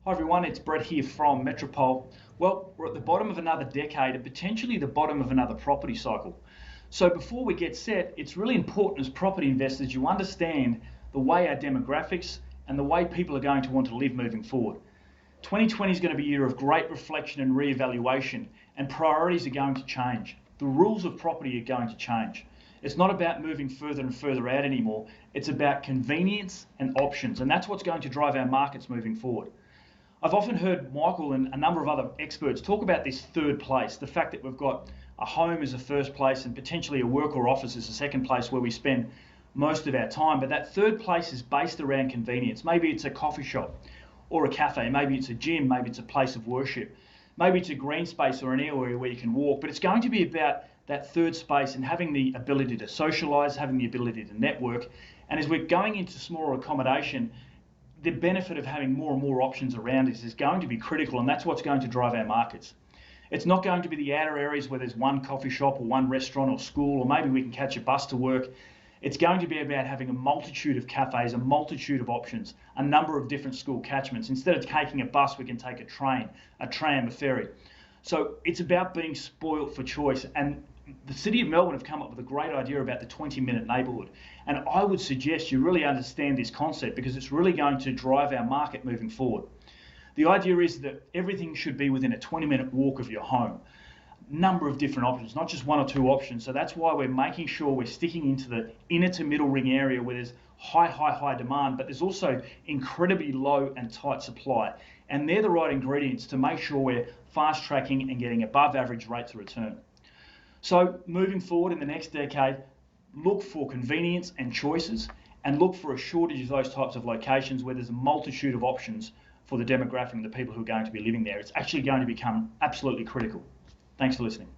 Hi everyone, it's Brett here from Metropole. Well, we're at the bottom of another decade and potentially the bottom of another property cycle. So before we get set, it's really important as property investors you understand the way our demographics and the way people are going to want to live moving forward. 2020 is going to be a year of great reflection and re-evaluation, and priorities are going to change. The rules of property are going to change. It's not about moving further and further out anymore. It's about convenience and options, and that's what's going to drive our markets moving forward. I've often heard Michael and a number of other experts talk about this third place, the fact that we've got a home as a first place and potentially a work or office as a second place where we spend most of our time. But that third place is based around convenience. Maybe it's a coffee shop or a cafe, maybe it's a gym, maybe it's a place of worship, maybe it's a green space or an area where you can walk, but it's going to be about that third space and having the ability to socialise, having the ability to network. And as we're going into smaller accommodation, the benefit of having more and more options around us is going to be critical, and that's what's going to drive our markets. It's not going to be the outer areas where there's one coffee shop or one restaurant or school, or maybe we can catch a bus to work. It's going to be about having a multitude of cafes, a multitude of options, a number of different school catchments. Instead of taking a bus, we can take a train, a tram, a ferry. So it's about being spoilt for choice. And the City of Melbourne have come up with a great idea about the 20-minute neighbourhood. And I would suggest you really understand this concept because it's really going to drive our market moving forward. The idea is that everything should be within a 20-minute walk of your home. Number of different options, not just one or two options. So that's why we're making sure we're sticking into the inner to middle ring area where there's high demand, but there's also incredibly low and tight supply. And they're the right ingredients to make sure we're fast tracking and getting above average rates of return. So moving forward in the next decade, look for convenience and choices, and look for a shortage of those types of locations where there's a multitude of options for the demographic and the people who are going to be living there. It's actually going to become absolutely critical. Thanks for listening.